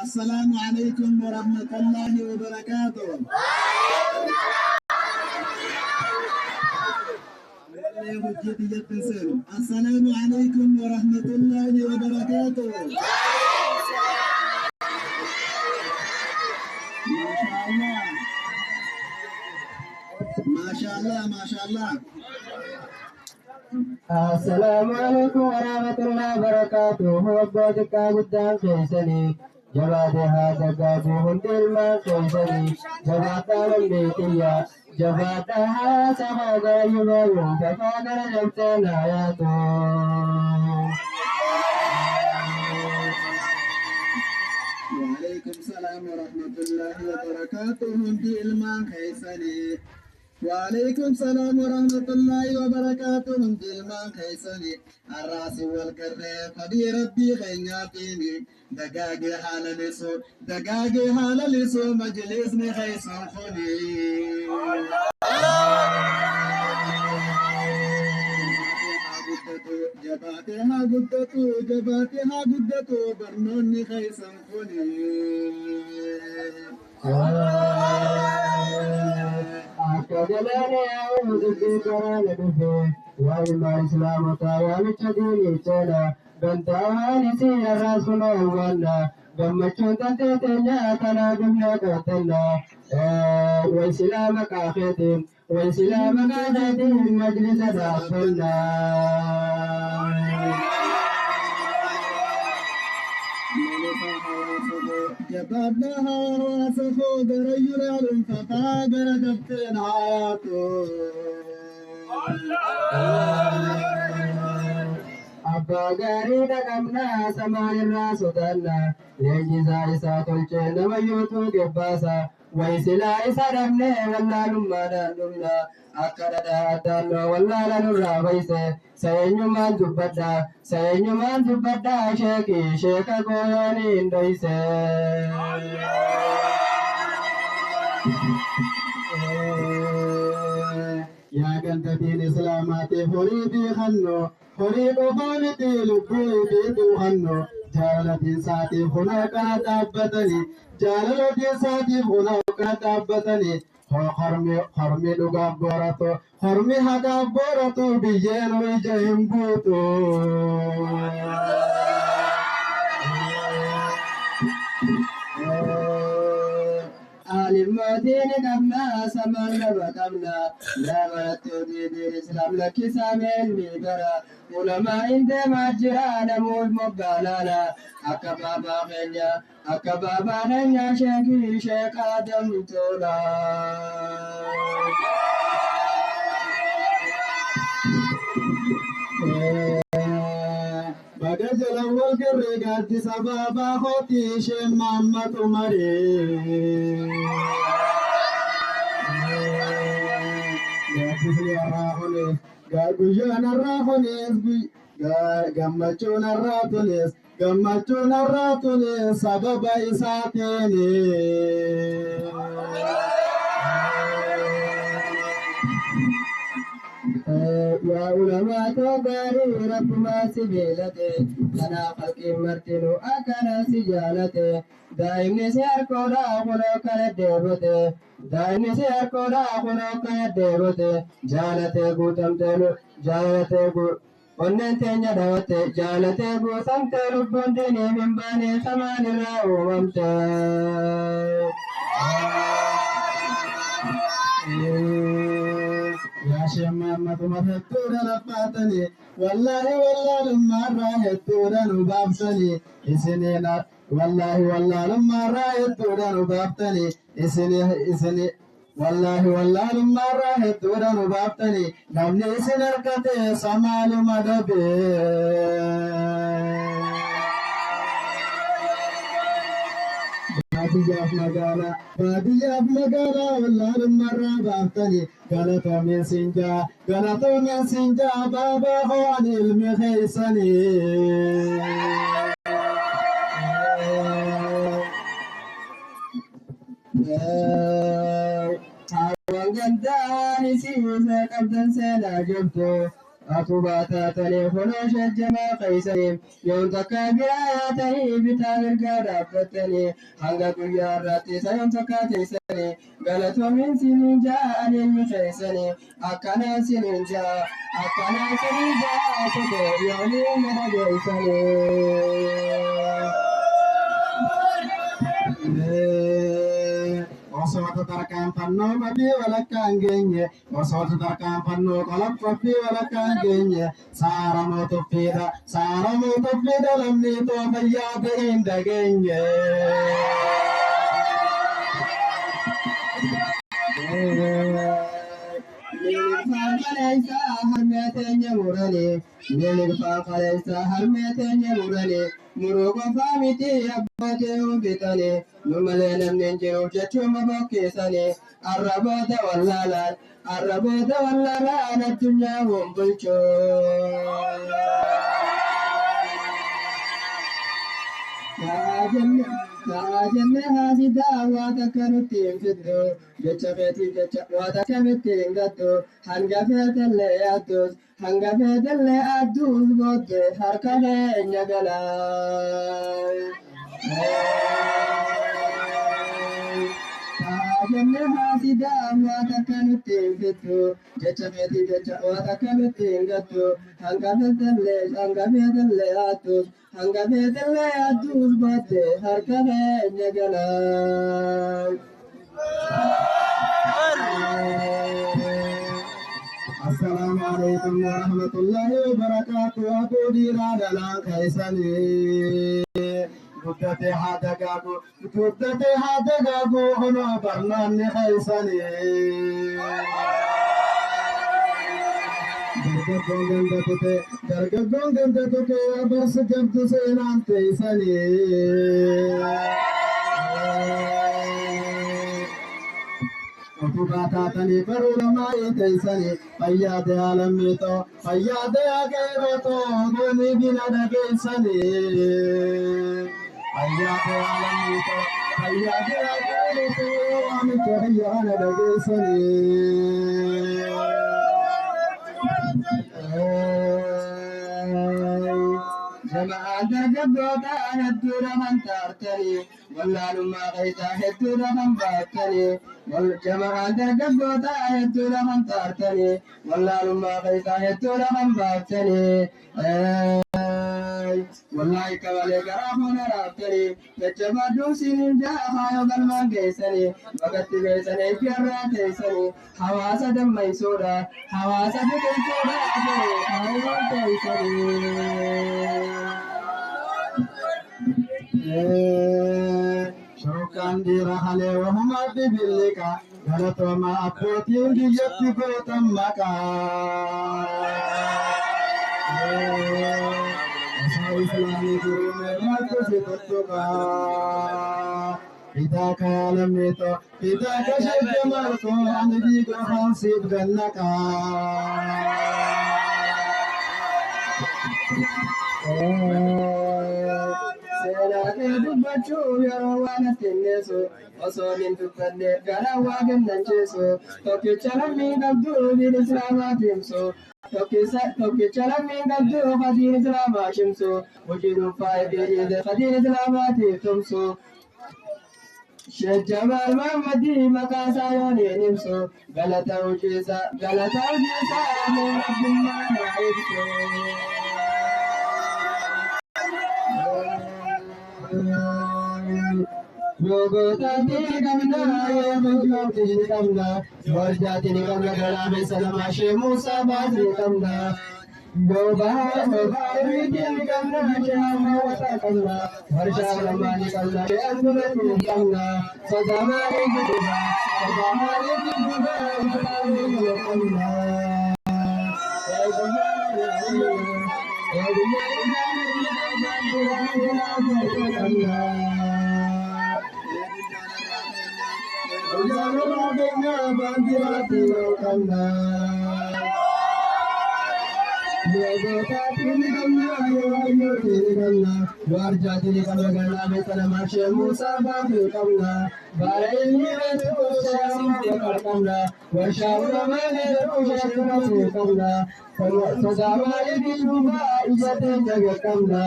السلام عليكم ورحمة الله وبركاته. السلام عليكم ورحمة الله وبركاته. ما شاء الله ما شاء الله. السلام عليكم ورحمة الله وبركاته. هو بودك قدام كيسني جبادها دقابوهم دلما كيسني جبادها لمبيتيا جبادها سفاقر يبايو ففاقر جبتنا ياتو. وعليكم السلام ورحمة الله وبركاته. دلما كيسني وعليكم السلام ورحمة الله وبركاته. دلما كيسني الراس والكرة فدي ربي خيناتيني دقاقي حال لسو مجلسني خيسون خوني. جباتها قدتو برنوني خيسون خوني. أكدلني أعوذ بكران بفي وإما إسلام تاوان تديني تنا بنتاوان سين الرسول وانا بمشون تتتنا كنا بمنا كتنا وإسلامك آخذين وإسلامك آخذين مجلس داخلنا. جبابنا واسخو بريال ففاقر كبتين حياته. أبا غاريدا كمنا سمان الراس دلنا لجزا إسا تلچين ويوتو جباسا ويسلا إسا دمنا والله لما نمنا أكردا أدانا والله لنرى ويسا سينيمان دبدا شيكا قوياني اندويسا. يا كنتين إسلاماتي فريدي خنو فريد خالتي لبوي في خنو جالتي ساتي هناك دابتني جالتي ساتي هناك دابتني خرمي لغابورتو خرمي هغابورتو بيجين ويجهم بوتو. المدين قبنا سمان قبنا لا مرتو دين الإسلام لك سامين ميبرا علماء انت مجران موج مقالانا أكبابا خنيا شيكي شيك آدم تولا. بجل أول كرقات سبابا خوتي شم محمد عمري. يا الراحوني قاقوشان الراحوني قمتون الراتوني سبب إساتيني. يا علماء توباري رب ما سبيلته أنا خلق مرتنو أكنا سجالته دائم نسير كودا خلو كالديبته دائم نسير كودا خلو كالديبته جالته قوتم تلو جالته قوت onneen teenya daawwatte jaalatee goosamtee lubbuun diinii min baanee samaan irraa uumamte. Yaa Sheekh Muhammad Umar hedduudha laffaatanii wallaahi wallaalummaarraa hedduudha nu baabsanii isiniin wallaahi wallaalummaarraa hedduudha nu baaftanii isini والله المرة هدورا وبابتني نمني سنركتي سمال مدبي. بادية في مقالة والله المرة بابتني قالتو من سنجا بابا خوان المخيسني. Gandani sisa kabdan sela jabto أطوباتا تليفون شجما قيسني يوم تكابراتني بتامر قرابتني حنقا يا راتي سيوم تكاتيسني قالتو من سنين جاء المخيسني أكنا سنين جاء تدو يومي مرجيسني Osoota tarkaan fannoo mabii walakkaan geenye osoota tarkaan fannoo qolaffii walakkaan geenye saaramoo tuffiidha lamni too fayyaa ta'een dhageenye. Nilfaan kaleessaa harmeeteenya muranii nilfaan kaleessaa harmeeteenya muranii muruu qofaa miti abbootee hubitanii nu malee namni hin jiru jechuun bokkeessanii arraboota wallaalaan addunyaa wambulchoo. Kaajenne haasidaa waan akka nutti hin fiddu jecha feetii jecha waan akka nutti hin gaddu hanga feetellee adduus booddee harka keenya galaa. Kaajenne haasidaa waan akka nutti hin fiddu jecha feetii jecha waan akka nutti hin gaddu hanga feetellee adduus. Hanga feetellee adduus booddee harka keenya galaa. Assalaamu alaikum warahmatullahi wabarakatuh. Abuu dhiiraa dhalaan keessanii guddatee haa dagaagu honoo barnoonni keessanii. Dargaggoon ganda tuke abarsa jabdu seenaan teessanii. Utubaa taatanii baruu lamaa teessanii fayyaade haalammiitoo fayyaade ageerotoo goonii bina dhageessanii. Fayyaade haalammiitoo fayyaade ageerotoo waamicha fayyaana dhageessanii. Jamaan dargaggoota hedduudha kan taartanii wallaalummaa keessaa hedduudha kan baattanii. Jamaan dargaggoota hedduudha kan taartanii wallaalummaa keessaa hedduudha kan baattanii. Wallahi kabalee garaa fuula raaftanii jajjabaadduun siniin jaha faayoo galmaan geessanii bakatti geessanii biyarraa teessanii hawaasa dammaysuudha hawaasa biqiltuudha faayoo teessanii. Shookaan dhiira halee wahumaa bibilliqa galatooma abbootiin biyyatti gootan maqaa. Islaamii jiruun maaltu tuttuqa. Fidaa kaalamneeto fidaa kashee marko ani diiga hansiif gannaqa. Seenaa kee dubbachuu yeroo waan attinneessu osoo hin dubbanne garaa waa kennancheessu tokkicha lammii qabdu diin islaamaa timsu. Tokkicha lammii qabdu fadiin islaamaa shimsu hojii dhuunfaa eegalee fadiin islaamaatiif tumsu. Sheekh Jamaal Mahammadii maqaa isaa yoon hin ibsu galata hojii isaa ammoo addunyaa naa ibsu. Gogootaatii qabna yeemajootii qabna warjaatiin qabna galaamessa namaa shee Muusaa baasii qabna. Gobaariitiin qabna shaamawwataa qabna warshaa lamaanii qabna shee Andureetii qabna sodaamaarii guddaa ilaalaanii qabna. Yogotaatini gamna yohayyotini gamna warjaatini qabagana beekana maashee Muusaa baafii qabna baara ilmi beeku shaamuu qabna warshaa ulamaa beeku shaamuu qabna sodaa maaliif duubaa ija teenya beekamna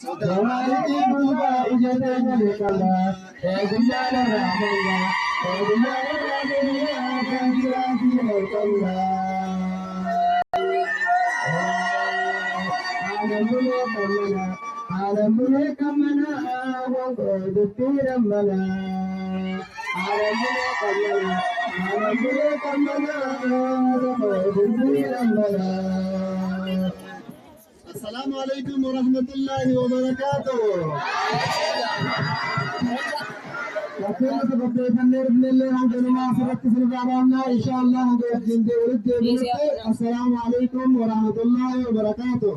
sodaa maaliif duubaa ija teenya beekamna eegummaan irraa qabna eegummaan irraa qabna kan jiraatii beekamna. Alamune kamana wango dupira mana alamune kamana wango dupira mana. Assalamu alaikum warahmatullahi wabarakatuh. Wakil sebab benar benar हम जन्मा सरत सरदाराना इंशाअल्लाह हम दिन दे उर्द दे Assalamu alaikum warahmatullahi wabarakatuh.